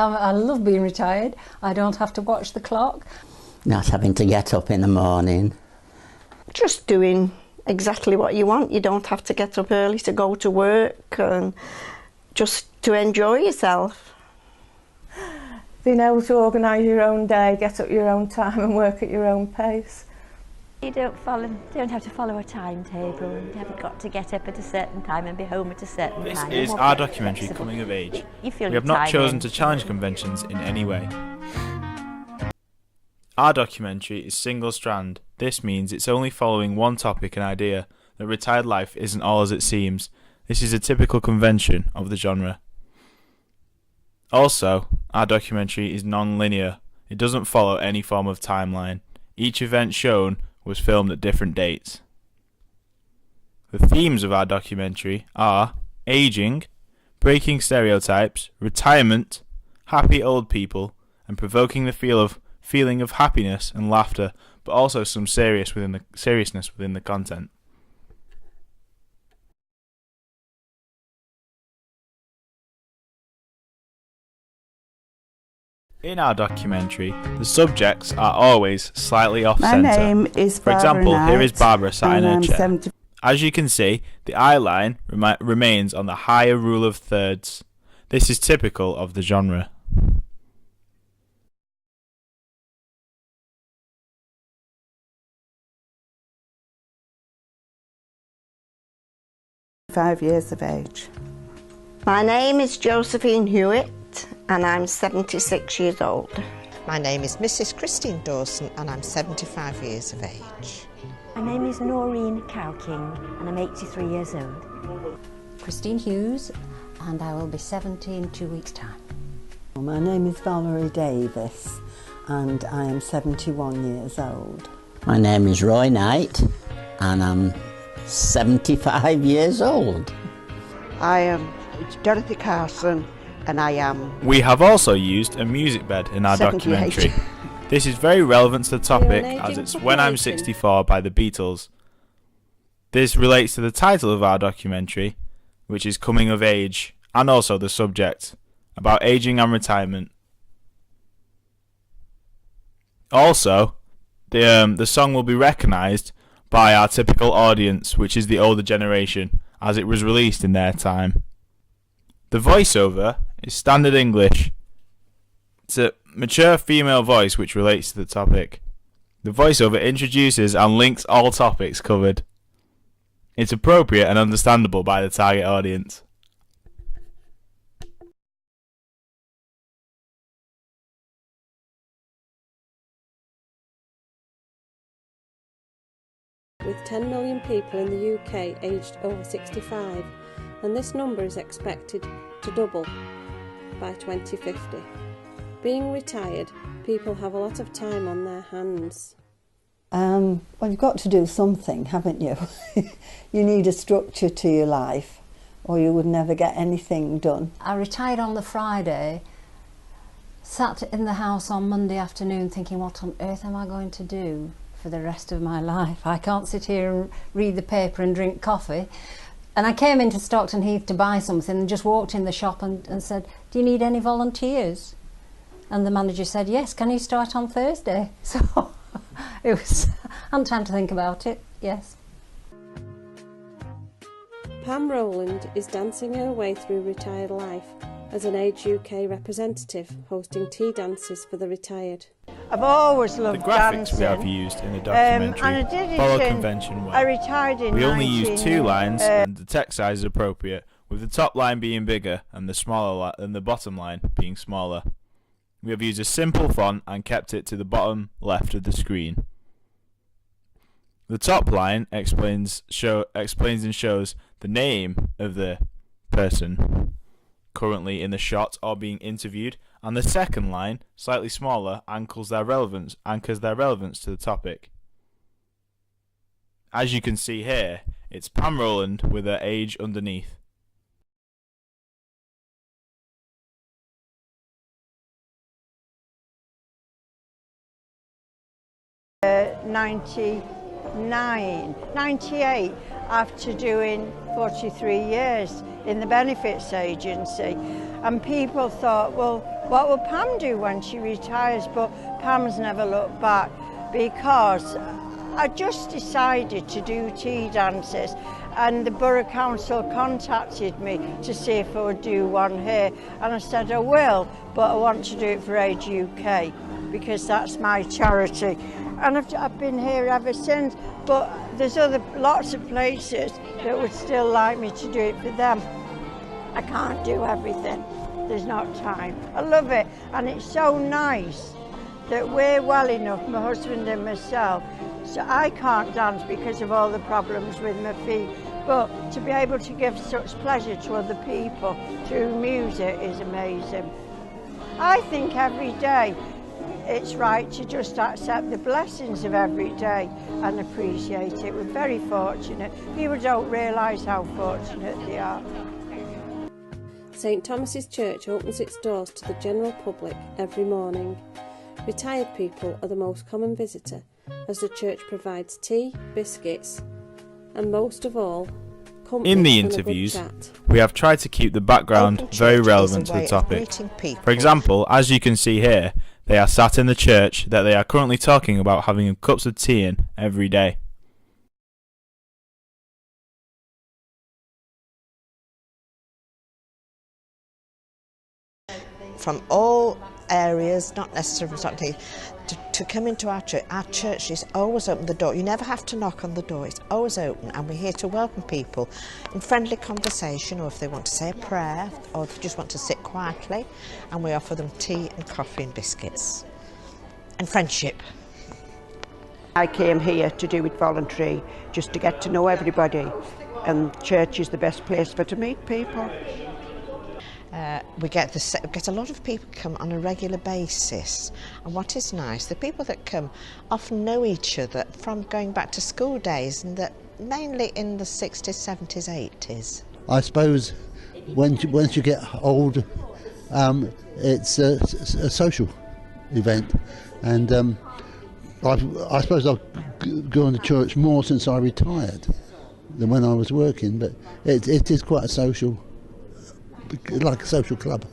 I love being retired. I don't have to watch the clock. Not having to get up in the morning. Just doing exactly what you want. You don't have to get up early to go to work, and just to enjoy yourself. Being able to organise your own day, get up your own time and work at your own pace. You don't have to follow a timetable. You haven't got to get up at a certain time and be home at a certain This time. is our documentary, Coming of Age. We have not chosen to challenge conventions in any way. Our documentary is single strand. This means it's only following one topic and idea, that retired life isn't all as it seems. This is a typical convention of the genre. Also, our documentary is non-linear. It doesn't follow any form of timeline. Each event shown was filmed at different dates. The themes of our documentary are aging, breaking stereotypes, retirement, happy old people, and provoking the feeling of happiness and laughter, but also some seriousness within the content. In our documentary, the subjects are always slightly off-centre. My name is Barbara. For example, here is Barbara sat in her I'm chair. 70. As you can see, the eye line remains on the higher rule of thirds. This is typical of the genre. "5 years of age." My name is Josephine Hewitt and I'm 76 years old. My name is Mrs. Christine Dawson and I'm 75 years of age. My name is Noreen Cowking and I'm 83 years old. Christine Hughes, and I will be 70 in 2 weeks' time. My name is Valerie Davis and I am 71 years old. My name is Roy Knight and I'm 75 years old. I am Dorothy Carson and I am... We have also used a music bed in our 78. documentary. This is very relevant to the topic as it's When I'm 64 by the Beatles. This relates to the title of our documentary, which is Coming of Age, and also the subject, about aging and retirement. Also, the song will be recognised by our typical audience, which is the older generation, as it was released in their time. The voiceover is standard English. It's a mature female voice which relates to the topic. The voiceover introduces and links all topics covered. It's appropriate and understandable by the target audience. With 10 million people in the UK aged over 65, and this number is expected to double by 2050. Being retired, people have a lot of time on their hands. Well, you've got to do something, haven't you? You need a structure to your life, or you would never get anything done. I retired on the Friday, sat in the house on Monday afternoon thinking, what on earth am I going to do for the rest of my life? I can't sit here and read the paper and drink coffee. And I came into Stockton Heath to buy something and just walked in the shop and said, do you need any volunteers? And the manager said, yes, can you start on Thursday? So it was, I hadn't time to think about it, yes. Pam Rowland is dancing her way through retired life as an Age UK representative, hosting tea dances for the retired. I've always The loved graphics dancing. we have used in the documentary and I did it follow in- convention well. I retired in We only 19, use 2 lines and the text size is appropriate, with the top line being bigger and the bottom line being smaller. We have used a simple font and kept it to the bottom left of the screen. The top line explains and shows the name of the person currently in the shot or being interviewed, and the second line, slightly smaller, anchors their relevance to the topic. As you can see here, it's Pam Rowland with her age underneath. Uh, 98 after doing 43 years in the benefits agency, and people thought, well, What will Pam do when she retires? But Pam's never looked back, because I just decided to do tea dances, and the Borough Council contacted me to see if I would do one here, and I said I will, but I want to do it for Age UK because that's my charity, and I've been here ever since. But there's lots of places that would still like me to do it for them. I can't do everything, there's not time. I love it, and it's so nice that we're well enough, my husband and myself, so I can't dance because of all the problems with my feet, but to be able to give such pleasure to other people through music is amazing. I think every day it's right to just accept the blessings of every day and appreciate it. We're very fortunate. People don't realise how fortunate they are. St Thomas's Church opens its doors to the general public every morning. Retired people are the most common visitor, as the church provides tea, biscuits, and most of all, company. In the interviews, we have tried to keep the background very relevant to the topic. For example, as you can see here, they are sat in the church that they are currently talking about having cups of tea in every day. From all areas, not necessarily from something, to come into our church. Our church is always open the door. You never have to knock on the door, it's always open, and we're here to welcome people in friendly conversation, or if they want to say a prayer, or if they just want to sit quietly, and we offer them tea and coffee and biscuits and friendship. I came here to do it voluntary, just to get to know everybody, and church is the best place to meet people. We get a lot of people come on a regular basis, and what is nice, the people that come often know each other from going back to school days, and that mainly in the 60s, 70s, 80s. I suppose once you get old, it's a social event, and I suppose I've gone to church more since I retired than when I was working, but it is quite a social, like a social club.